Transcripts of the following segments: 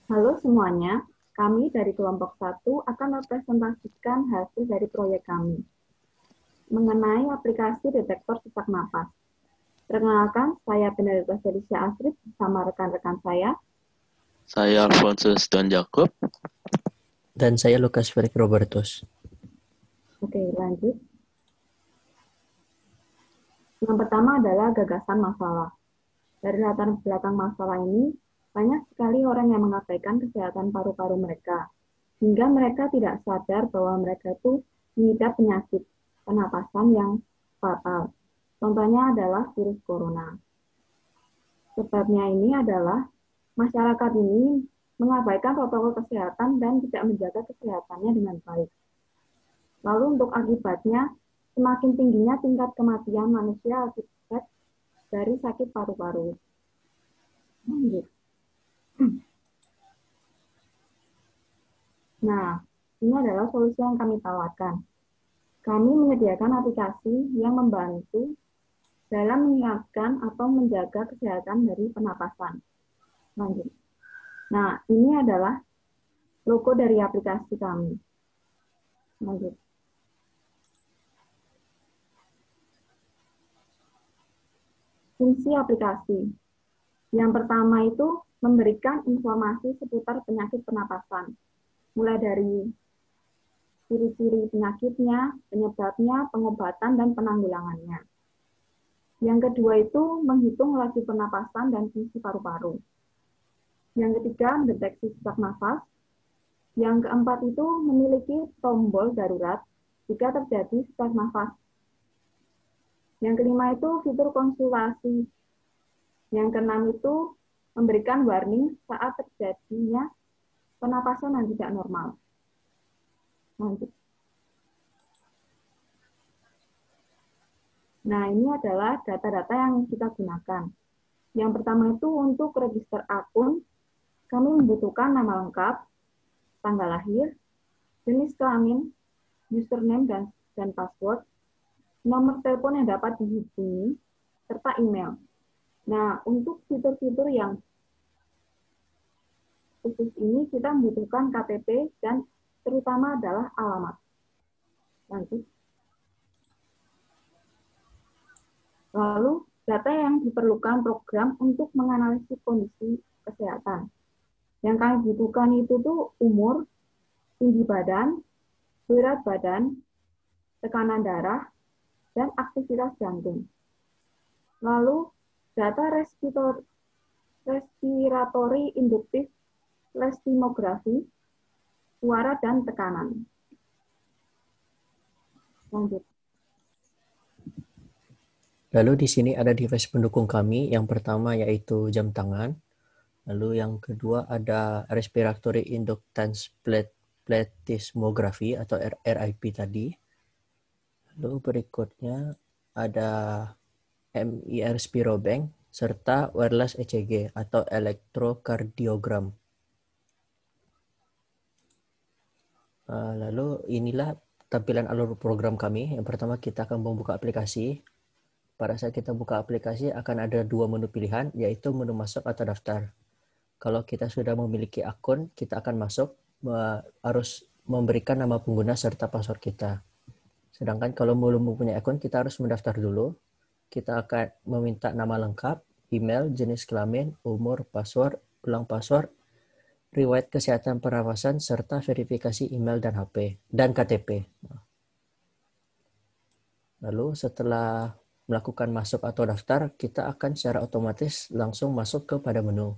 Halo semuanya, kami dari kelompok 1 akan mempresentasikan hasil dari proyek kami mengenai aplikasi detektor sesak napas. Perkenalkan, saya Penelita Felicia Astrid bersama rekan-rekan saya. Saya Alphonsus Don Jacob. Dan saya Lukas Ferik Robertus. Oke, lanjut. Yang pertama adalah gagasan masalah. Dari latar belakang masalah ini, banyak sekali orang yang mengabaikan kesehatan paru-paru mereka, hingga mereka tidak sadar bahwa mereka itu mengidap penyakit pernapasan yang fatal. Contohnya adalah virus corona. Sebabnya ini adalah masyarakat ini mengabaikan protokol kesehatan dan tidak menjaga kesehatannya dengan baik. Lalu untuk akibatnya, semakin tingginya tingkat kematian manusia akibat dari sakit paru-paru. Nah, ini adalah solusi yang kami tawarkan. Kami menyediakan aplikasi yang membantu dalam mengingatkan atau menjaga kesehatan dari pernapasan. Lanjut. Nah, ini adalah logo dari aplikasi kami. Lanjut. Fungsi aplikasi. Yang pertama itu memberikan informasi seputar penyakit pernapasan. Mulai dari ciri-ciri penyakitnya, penyebabnya, pengobatan, dan penanggulangannya. Yang kedua itu menghitung laju pernapasan dan fungsi paru-paru. Yang ketiga, mendeteksi sesak nafas. Yang keempat itu memiliki tombol darurat jika terjadi sesak nafas. Yang kelima itu fitur konsultasi. Yang keenam itu memberikan warning saat terjadinya pernapasan yang tidak normal. Lanjut. Nah, ini adalah data-data yang kita gunakan. Yang pertama itu untuk register akun, kami membutuhkan nama lengkap, tanggal lahir, jenis kelamin, username dan password, nomor telepon yang dapat dihubungi, serta email. Nah, untuk fitur-fitur yang khusus ini kita membutuhkan KTP dan terutama adalah alamat. Lanjut. Lalu, data yang diperlukan program untuk menganalisis kondisi kesehatan. Yang kami butuhkan itu tuh umur, tinggi badan, berat badan, tekanan darah, dan aktivitas jantung. Lalu, data respiratory induktif, plethysmography, suara dan tekanan. Lanjut. Lalu di sini ada device pendukung kami. Yang pertama yaitu jam tangan. Lalu yang kedua ada respiratory inductance plethysmography atau RIP tadi. Lalu berikutnya ada MIR Spirobank serta wireless ECG atau elektrokardiogram. Lalu inilah tampilan alur program kami. Yang pertama kita akan membuka aplikasi. Pada saat kita buka aplikasi akan ada dua menu pilihan, yaitu menu masuk atau daftar. Kalau kita sudah memiliki akun, kita akan masuk, harus memberikan nama pengguna serta password kita. Sedangkan kalau belum mempunyai akun, kita harus mendaftar dulu. Kita akan meminta nama lengkap, email, jenis kelamin, umur, password, ulang password, riwayat kesehatan pernapasan, serta verifikasi email dan HP dan KTP. Lalu setelah melakukan masuk atau daftar, kita akan secara otomatis langsung masuk kepada menu.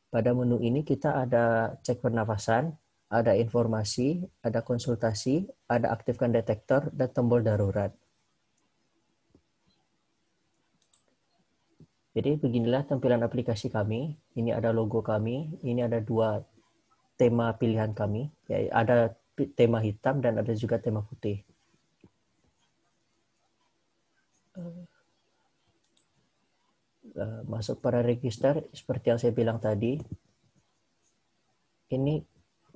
Pada menu ini kita ada cek pernafasan, ada informasi, ada konsultasi, ada aktifkan detektor, dan tombol darurat. Jadi beginilah tampilan aplikasi kami. Ini ada logo kami, ini ada dua tema pilihan kami, yaitu ada tema hitam dan ada juga tema putih. Masuk pada register seperti yang saya bilang tadi. Ini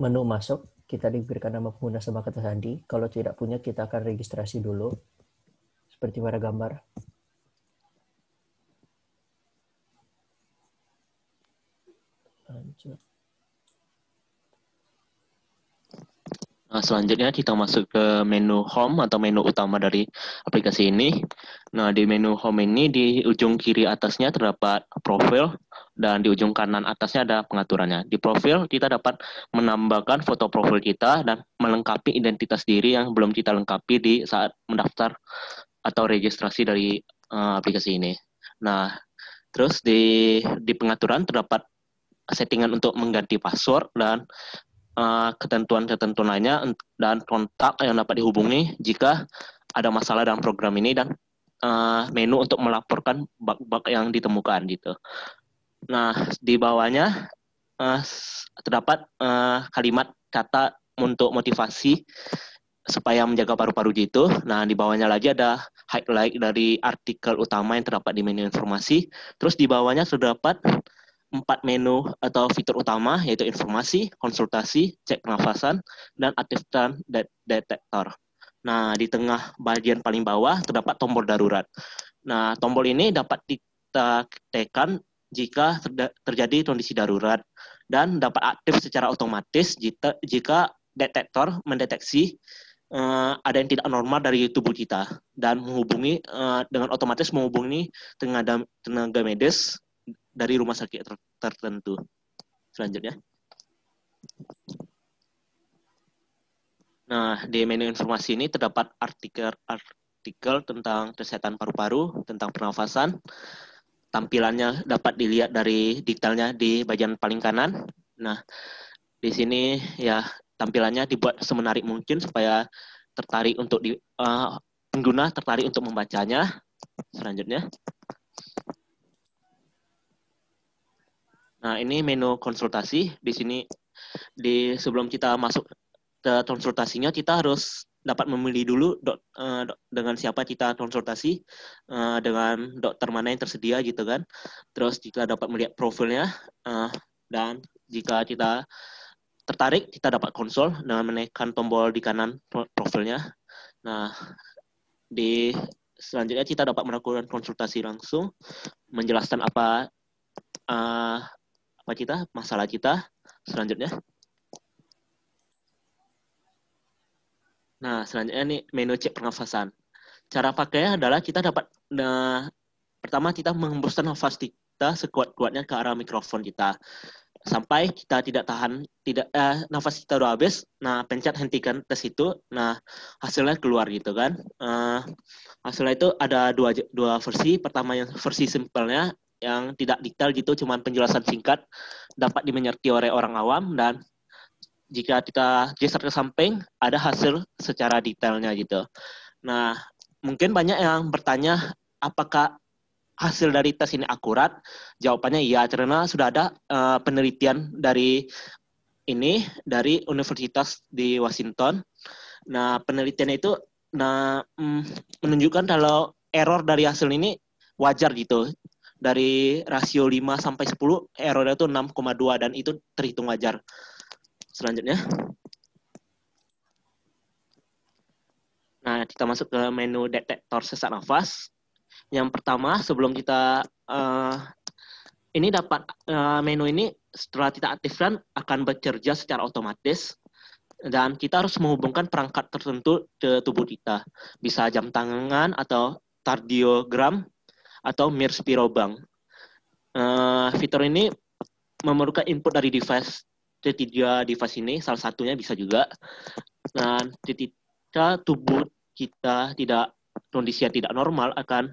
menu masuk, kita diberikan nama pengguna sama kata sandi. Kalau tidak punya, kita akan registrasi dulu seperti pada gambar. Lanjut. Nah, selanjutnya kita masuk ke menu home atau menu utama dari aplikasi ini. Nah, di menu home ini di ujung kiri atasnya terdapat profil dan di ujung kanan atasnya ada pengaturannya. Di profil kita dapat menambahkan foto profil kita dan melengkapi identitas diri yang belum kita lengkapi di saat mendaftar atau registrasi dari aplikasi ini. Nah, terus di pengaturan terdapat settingan untuk mengganti password dan ketentuan-ketentuan lainnya dan kontak yang dapat dihubungi jika ada masalah dalam program ini dan menu untuk melaporkan bug-bug yang ditemukan gitu. Nah, di bawahnya terdapat kalimat kata untuk motivasi supaya menjaga paru-paru gitu. Nah, di bawahnya lagi ada highlight dari artikel utama yang terdapat di menu informasi. Terus di bawahnya terdapat 4 menu atau fitur utama, yaitu informasi, konsultasi, cek pernafasan, dan aktifkan detektor. Nah, di tengah bagian paling bawah terdapat tombol darurat. Nah, tombol ini dapat kita tekan jika terjadi kondisi darurat dan dapat aktif secara otomatis jika detektor mendeteksi ada yang tidak normal dari tubuh kita dan menghubungi dengan otomatis menghubungi tenaga medis dari rumah sakit tertentu. Selanjutnya. Nah, di menu informasi ini terdapat artikel tentang kesehatan paru-paru, tentang pernafasan. Tampilannya dapat dilihat dari detailnya di bagian paling kanan. Nah, di sini ya tampilannya dibuat semenarik mungkin supaya pengguna tertarik untuk membacanya. Selanjutnya. Nah, ini menu konsultasi. Di sini sebelum kita masuk ke konsultasinya, kita harus dapat memilih dulu dengan siapa kita konsultasi, dengan dokter mana yang tersedia gitu kan. Terus kita dapat melihat profilnya, dan jika kita tertarik, kita dapat konsul dengan menekan tombol di kanan profilnya. Nah, selanjutnya kita dapat melakukan konsultasi langsung, menjelaskan apa masalah kita. Selanjutnya. Nah, selanjutnya nih menu cek pernafasan. Cara pakainya adalah kita dapat pertama kita menghembuskan nafas kita sekuat-kuatnya ke arah mikrofon kita sampai kita nafas kita udah habis. Nah, pencet hentikan tes itu. Nah, hasilnya keluar gitu kan. Hasilnya itu ada dua versi. Pertama yang versi simpelnya yang tidak detail gitu, cuman penjelasan singkat dapat dimengerti oleh orang awam, dan jika kita geser ke samping ada hasil secara detailnya gitu. Nah, mungkin banyak yang bertanya apakah hasil dari tes ini akurat? Jawabannya iya, karena sudah ada penelitian dari Universitas di Washington. Nah, penelitiannya itu menunjukkan kalau error dari hasil ini wajar gitu. Dari rasio 5 sampai 10, errornya itu 6,2 dan itu terhitung wajar. Selanjutnya. Nah, kita masuk ke menu detektor sesak nafas. Yang pertama, sebelum kita menu ini setelah kita aktifkan akan bekerja secara otomatis dan kita harus menghubungkan perangkat tertentu ke tubuh kita. Bisa jam tangan atau kardiogram atau MIR Spirobank. Fitur ini memerlukan input dari ketiga device ini, salah satunya bisa juga. Dan ketika tubuh kita kondisi yang tidak normal akan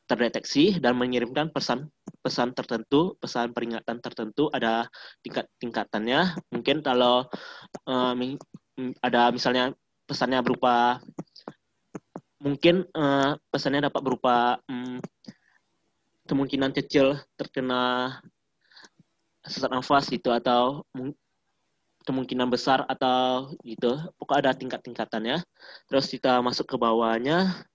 terdeteksi dan mengirimkan pesan tertentu, pesan peringatan tertentu, ada tingkatannya. Mungkin kalau ada misalnya pesannya berupa pesannya dapat berupa kemungkinan kecil terkena sesak nafas gitu, atau kemungkinan besar atau gitu. Pokoknya ada tingkat-tingkatannya. Terus kita masuk ke bawahnya.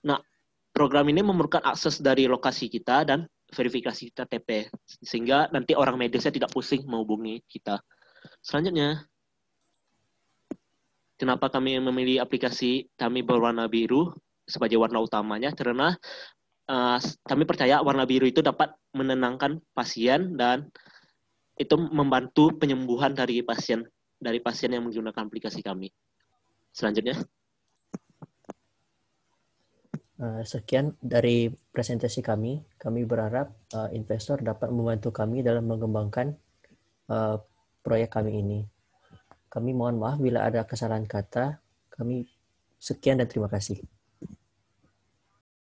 Nah, program ini memerlukan akses dari lokasi kita dan verifikasi KTP, sehingga nanti orang medisnya tidak pusing menghubungi kita. Selanjutnya, kenapa kami memilih aplikasi kami berwarna biru sebagai warna utamanya? Karena kami percaya warna biru itu dapat menenangkan pasien dan itu membantu penyembuhan dari pasien dari pasien yang menggunakan aplikasi kami. Selanjutnya. Sekian dari presentasi kami. Kami berharap investor dapat membantu kami dalam mengembangkan proyek kami ini. Kami mohon maaf bila ada kesalahan kata. Kami sekian dan terima kasih.